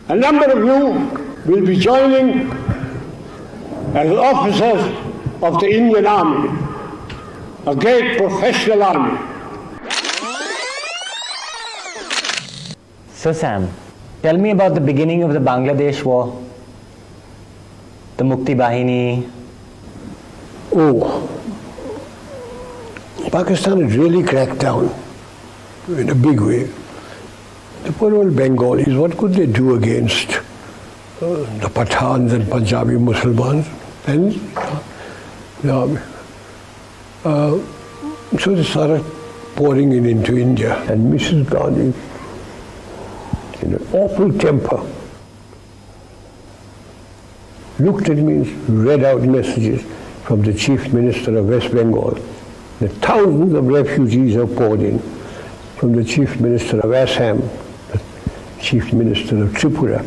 A number of you will be joining as officers of the Indian Army, a great professional army. So Sam, tell me about the beginning of the Bangladesh war, the Mukti Bahini. Oh, Pakistan had really cracked down in a big way. The poor old Bengalis, what could they do against the Pathans and Punjabi Muslims and the army? So they started pouring into India, and Mrs. Gandhi, in an awful temper, looked at me and read out messages from the Chief Minister of West Bengal that thousands of refugees have poured in, from the Chief Minister of Assam, the Chief Minister of Tripura.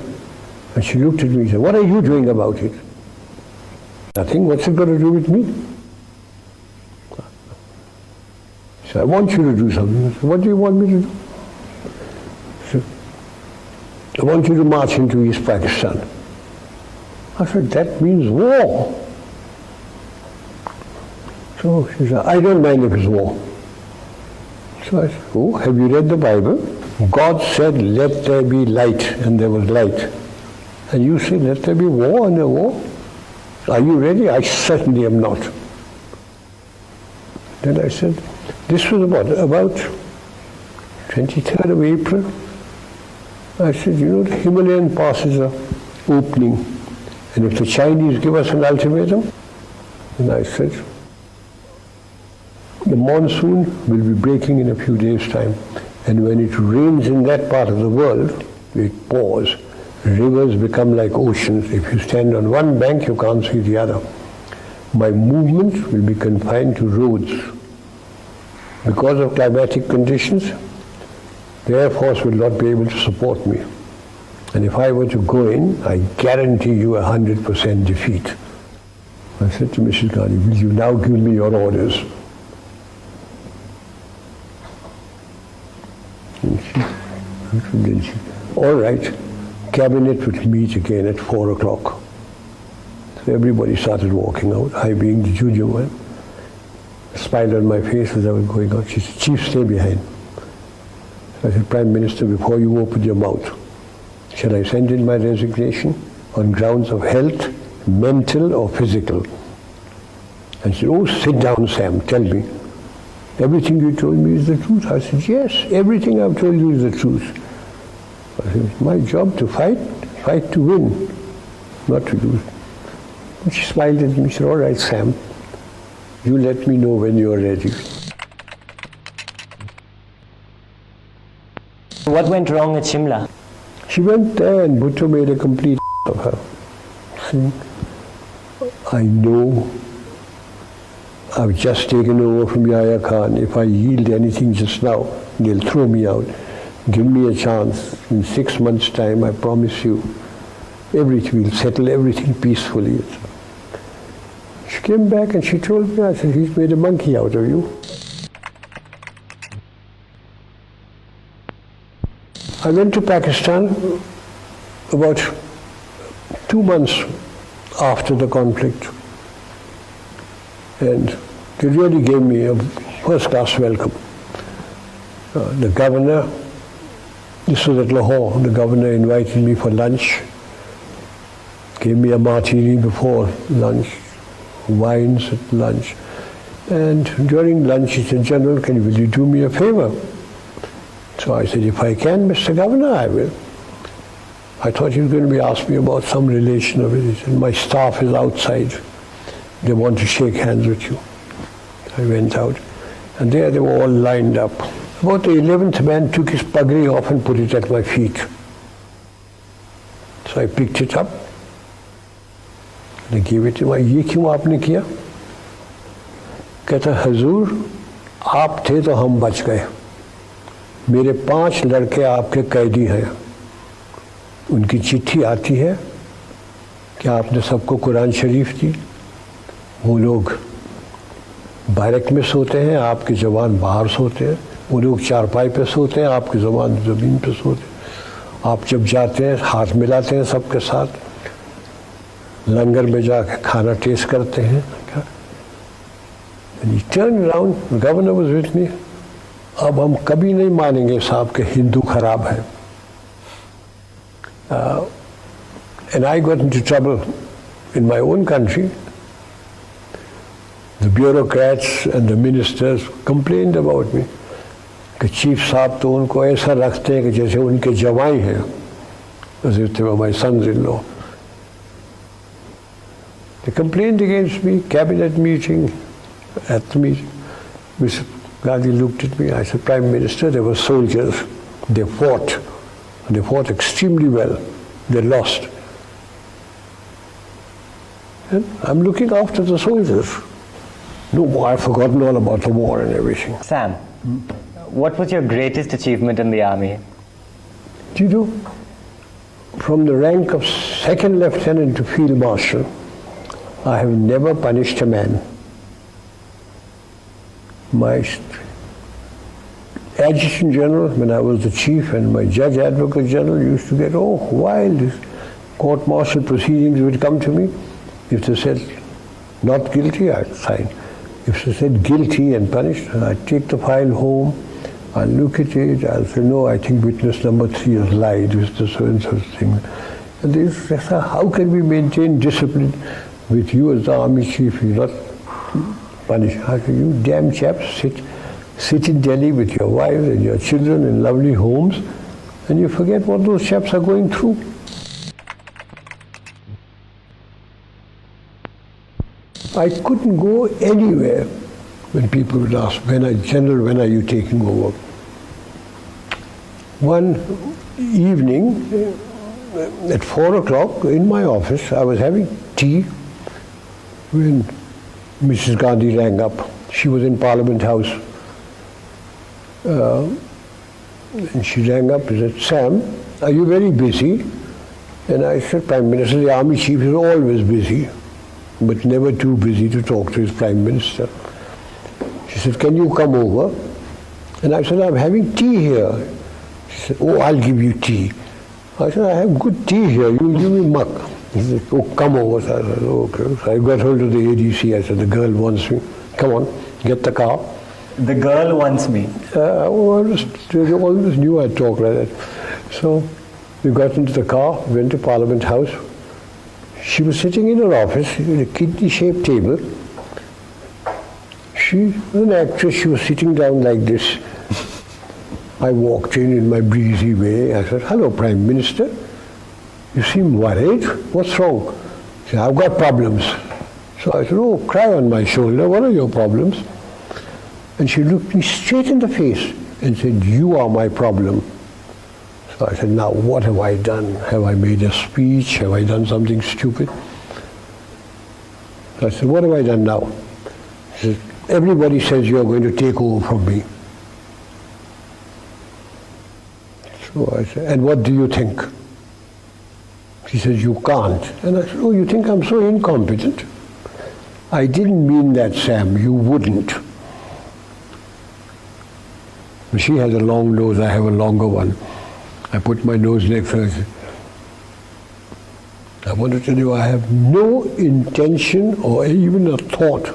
And she looked at me and said, "What are you doing about it?" "Nothing. What's it got to do with me?" She said, "I want you to do something." I said, "What do you want me to do?" She said, "I want you to march into East Pakistan." I said, "That means war." So she said, "I don't mind if it's war." So I said, "Oh, have you read the Bible? God said, 'Let there be light,' and there was light. And you say, 'Let there be war,' and there was war. Are you ready?" "I certainly am not." Then I said, this was about 23rd of April. I said, the Himalayan passes are opening, and if the Chinese give us an ultimatum, and I said, the monsoon will be breaking in a few days' time, and when it rains in that part of the world, it pours. Rivers become like oceans. If you stand on one bank, you can't see the other. My movement will be confined to roads. Because of climatic conditions, the Air Force will not be able to support me. And if I were to go in, I guarantee you 100% defeat. I said to Mrs. Gandhi, "Will you now give me your orders?" And then she, "All right, cabinet would meet again at 4 o'clock. So everybody started walking out, I being the junior one. A smile on my face as I was going out. She said, "Chief, stay behind." I said, "Prime Minister, before you open your mouth, shall I send in my resignation on grounds of health, mental or physical?" And she said, "Oh, sit down, Sam, tell me. Everything you told me is the truth." I said, "Yes, everything I've told you is the truth." I said, "It's my job to fight to win, not to lose." And she smiled at me and said, "All right, Sam, you let me know when you're ready." What went wrong at Shimla? She went there and Bhutto made a complete of her. See, I know I've just taken over from Yahya Khan. If I yield anything just now, they'll throw me out. Give me a chance. In 6 months' time, I promise you, we'll settle everything peacefully. She came back and she told me, I said, "He's made a monkey out of you." I went to Pakistan about 2 months after the conflict, and they really gave me a first-class welcome. The governor, this was at Lahore, the governor invited me for lunch, gave me a martini before lunch, wines at lunch, and during lunch he said, "General, will you do me a favor?" So I said, "If I can, Mr. Governor, I will." I thought he was going to be asking me about some relation of it. He said, "My staff is outside. They want to shake hands with you." I went out, and there they were all lined up. About the 11th man took his pagri off and put it at my feet. So I picked it up, and I gave it to him. "Ye kyun aapne kiya?" कहता, "हजूर, आप थे तो हम बच गए. मेरे 5 लड़के आपके कैदी हैं. उनकी चिट्ठी आती है कि आपने सबको कुरान शरीफ दी. वो लोग बैरक में सोते हैं, आपके जवान बाहर सोते हैं. वो लोग चारपाई पे सोते हैं, आपके जवान ज़मीन पे सोते हैं. आप जब जाते हैं हाथ मिलाते हैं सबके साथ, लंगर में जाके खाना टेस्ट करते हैं. And he turned around, the governor was with me. अब हम कभी नहीं मानेंगे साहब कि हिंदू खराब है. And I got into trouble in my own country. The bureaucrats and the ministers complained about me कि चीफ साहब तो उनको ऐसा रखते हैं कि जैसे उनके जवाई हैं, as if they were my sons-in-law. They complained against me, cabinet meeting, at the meeting. Mr. Gandhi looked at me, I said, Prime Minister, they were soldiers. They fought. They fought extremely well. They lost. And I'm looking after the soldiers. No, I've forgotten all about the war and everything. Sam, what was your greatest achievement in the army? Do you know, from the rank of second lieutenant to field marshal, I have never punished a man. My adjutant general, when I was the chief, and my judge advocate general used to get wild. Court-martial proceedings would come to me. If they said not guilty, I'd sign. If they said guilty and punished, I'd take the file home, I'll look at it, I'll say, no, I think witness number 3 has lied with the so-and-so thing. And they say, how can we maintain discipline with you as the army chief? You're not punished. How can you damn chaps sit in Delhi with your wives and your children in lovely homes, and you forget what those chaps are going through? I couldn't go anywhere when people would ask, General, when are you taking over? One evening at 4 o'clock in my office, I was having tea when Mrs. Gandhi rang up. She was in Parliament House. And she rang up and said, Sam, are you very busy? And I said, Prime Minister, the army chief is always busy, but never too busy to talk to his Prime Minister. She said, can you come over? And I said, I'm having tea here. She said, oh, I'll give you tea. I said, I have good tea here, you'll give me muck. He said, oh, come over. So I said, okay. So I got hold of the ADC, I said, the girl wants me. Come on, get the car. The girl wants me. They always knew I'd talk like that. So we got into the car, went to Parliament House. She was sitting in her office in a kidney-shaped table. She was an actress, she was sitting down like this. I walked in my breezy way. I said, hello, Prime Minister. You seem worried. What's wrong? She said, I've got problems. So I said, oh, cry on my shoulder. What are your problems? And she looked me straight in the face and said, you are my problem. So I said, now what have I done? Have I made a speech? Have I done something stupid? So I said, what have I done now? She said, everybody says you're going to take over from me. So I said, and what do you think? She says, you can't. And I said, oh, you think I'm so incompetent? I didn't mean that, Sam. You wouldn't. She has a long nose, I have a longer one. I put my nose next to her. I want to tell you, I have no intention or even a thought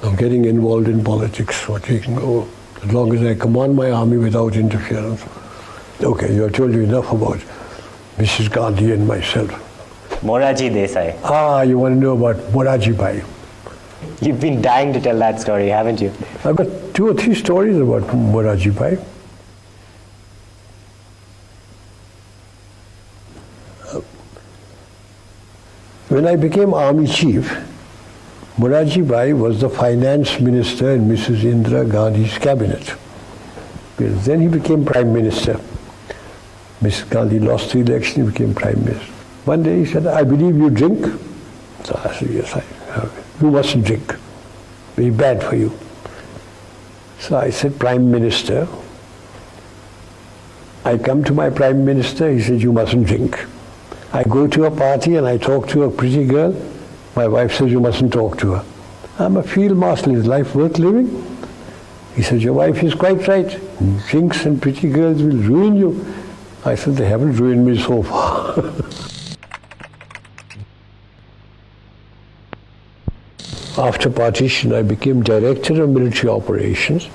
of getting involved in politics or taking over, as long as I command my army without interference. Okay, I've told you enough about Mrs. Gandhi and myself. Moraji Desai. Ah, you want to know about Moraji Bhai. You've been dying to tell that story, haven't you? I've got 2 or 3 stories about Moraji Bhai. When I became army chief, Moraji Bhai was the finance minister in Mrs. Indira Gandhi's cabinet. Then he became prime minister. Mrs. Gandhi lost the election, he became prime minister. One day he said, I believe you drink. So I said, yes, I have. You mustn't drink. Very bad for you. So I said, Prime Minister, I come to my Prime Minister, he said, you mustn't drink. I go to a party and I talk to a pretty girl, my wife says, you mustn't talk to her. I'm a field marshal, is life worth living? He says, your wife is quite right. Drinks and pretty girls will ruin you. I said, they haven't ruined me so far. After partition, I became director of military operations,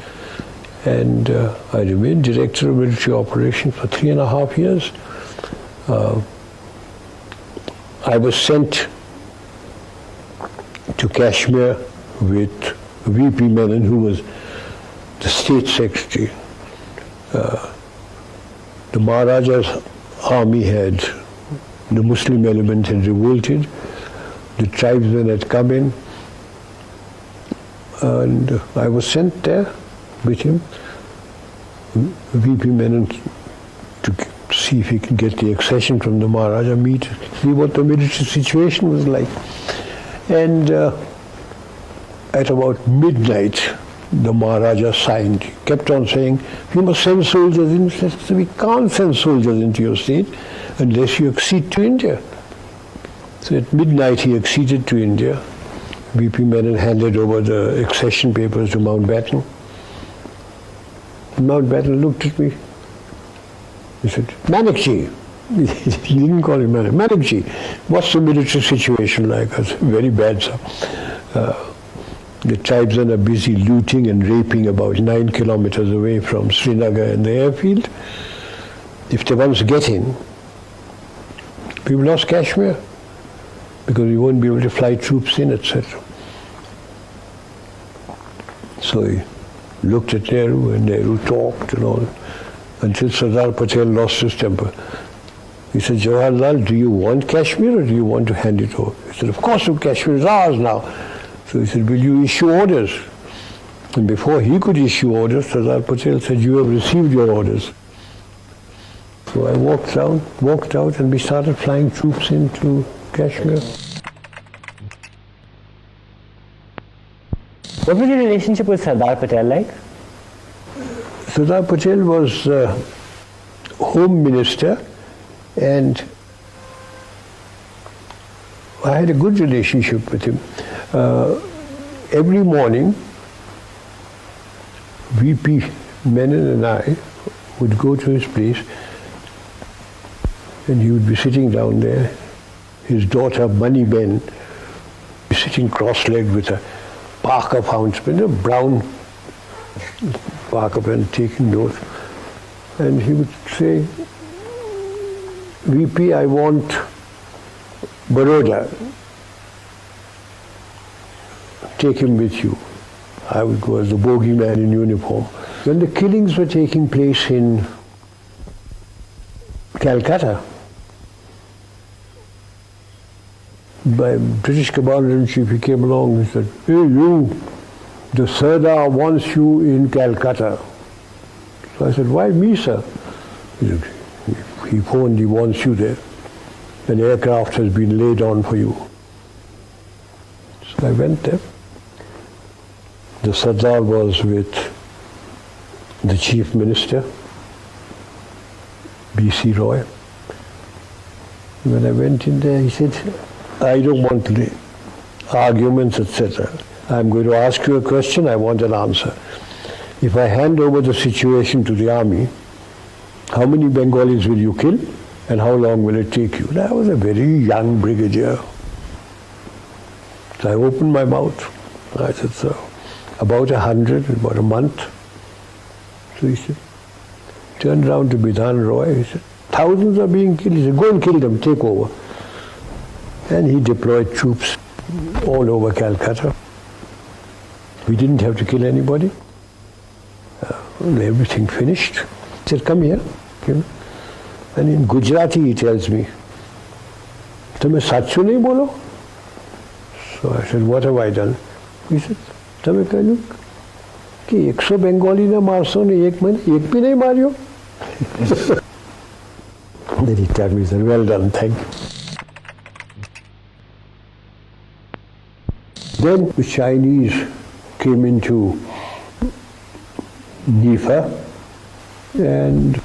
and I remained director of military operations for 3.5 years. I was sent to Kashmir with VP Menon, who was the state secretary. The Maharaja's army the Muslim element had revolted, the tribesmen had come in, and I was sent there with him, VP Menon, to see if he can get the accession from the Maharaja, see what the military situation was like. And at about midnight, the Maharaja signed. He kept on saying, "You must send soldiers in." He said, "We can't send soldiers into your state unless you accede to India." So at midnight he acceded to India. VP Menon handed over the accession papers to Mountbatten. Mountbatten looked at me. He said, "Manikshaw." He didn't call him Manikshaw. "What's the military situation like?" I said, "Very bad, sir. The tribesmen are busy looting and raping about 9 kilometers away from Srinagar and the airfield. If they once get in, we've lost Kashmir because we won't be able to fly troops in, etc." So he looked at Nehru, and Nehru talked and all, until Sardar Patel lost his temper. He said, "Jawaharlal, do you want Kashmir or do you want to hand it over?" He said, "Of course, Kashmir is ours now." So he said, "Will you issue orders?" And before he could issue orders, Sardar Patel said, "You have received your orders." So I walked out, and we started flying troops into Kashmir. What was your relationship with Sardar Patel like? Sardar Patel was Home Minister, and I had a good relationship with him. Every morning, VP Menon and I would go to his place, and he would be sitting down there. His daughter, Mani Ben, sitting cross-legged with a Parker fountain pen, a brown Parker pen, taking notes. And he would say, "VP, I want Baroda. Take him with you." I would go as the bogeyman in uniform. When the killings were taking place in Calcutta, by British Commander-in-Chief, he came along and said, "Hey you, the Sardar wants you in Calcutta." So I said, "Why me, sir?" He said, "He phoned, he wants you there. An aircraft has been laid on for you." So I went there. The Sardar was with the Chief Minister, B.C. Roy. When I went in there, he said, "I don't want arguments, etc. I'm going to ask you a question, I want an answer. If I hand over the situation to the army, how many Bengalis will you kill and how long will it take you?" And I was a very young brigadier. So I opened my mouth. I said, "So, about 100 in about a month." So he said, turned around to Bidhan Roy, he said, "Thousands are being killed." He said, "Go and kill them, take over." And he deployed troops all over Calcutta. We didn't have to kill anybody. Everything finished. He said, "Come here." And in Gujarati he tells me, "Tame sachu nahi bolo?" So I said, "What have I done?" He said, "Tame kahlu ki 100 Bengali na marso ne ek bhi nahi maryo." Then he tapped me and said, "Well done, thank you." Then the Chinese came into Nifa, and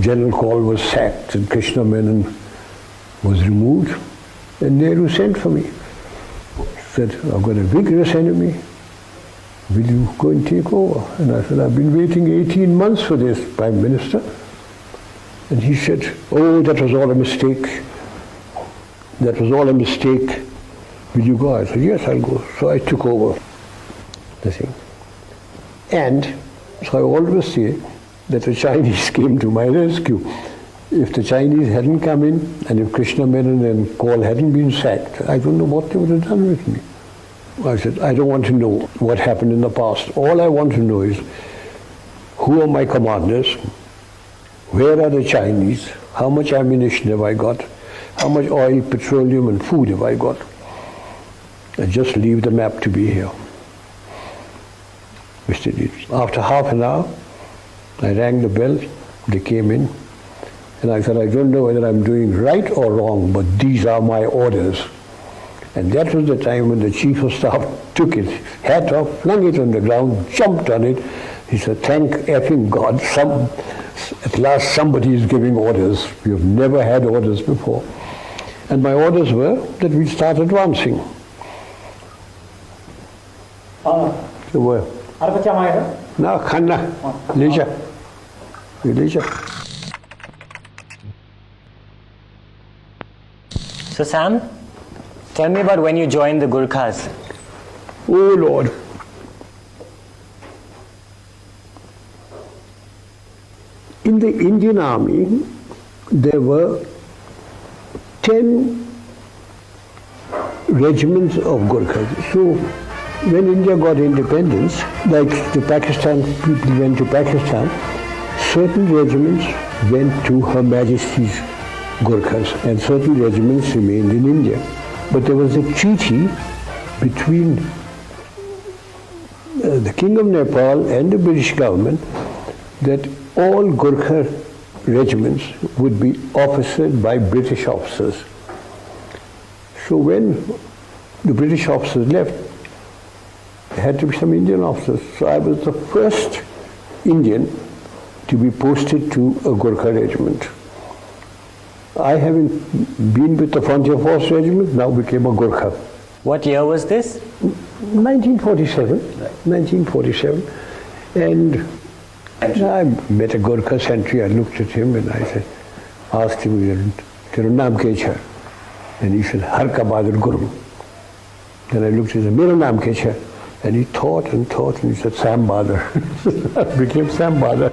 General Kaul was sacked and Krishna Menon was removed, and Nehru sent for me. He said, "I've got a vigorous enemy. will you go and take over? And I said, I've been waiting 18 months for this, Prime Minister. And he said, oh, that was all a mistake. That was all a mistake. Will you go? I said, yes, I'll go. So I took over the thing. And so I always say that the Chinese came to my rescue. If the Chinese hadn't come in, and if Krishna Menon and Kaul hadn't been sacked, I don't know what they would have done with me. I said, I don't want to know what happened in the past. All I want to know is, who are my commanders? Where are the Chinese? How much ammunition have I got? How much oil, petroleum, and food have I got? And just leave the map to be here. Mr. Did. After half an hour, I rang the bell. They came in. And I said, I don't know whether I'm doing right or wrong, but these are my orders. And that was the time when the Chief of Staff took his hat off, flung it on the ground, jumped on it. He said, thank effing God, at last somebody is giving orders. We have never had orders before. And my orders were that we start advancing. They were. No, Khanna, Leisure. So Sam, tell me about when you joined the Gurkhas. Oh Lord. In the Indian Army, there were 10 regiments of Gurkhas. So when India got independence, like the Pakistan, people went to Pakistan, certain regiments went to Her Majesty's Gurkhas and certain regiments remained in India. But there was a treaty between the King of Nepal and the British government that all Gurkha regiments would be officered by British officers. So when the British officers left, there had to be some Indian officers. So I was the first Indian to be posted to a Gurkha regiment. I, having been with the Frontier Force Regiment, now became a Gurkha. What year was this? 1947. 1947. And I met a Gurkha sentry. I looked at him and I said, asked him, "Tera naam kya hai?" And he said, "Har ka Bahadur Guru." Then I looked at him, "Mera naam kya hai?" And he thought and he said, "Sam Bahadur." I became Sam Bahadur.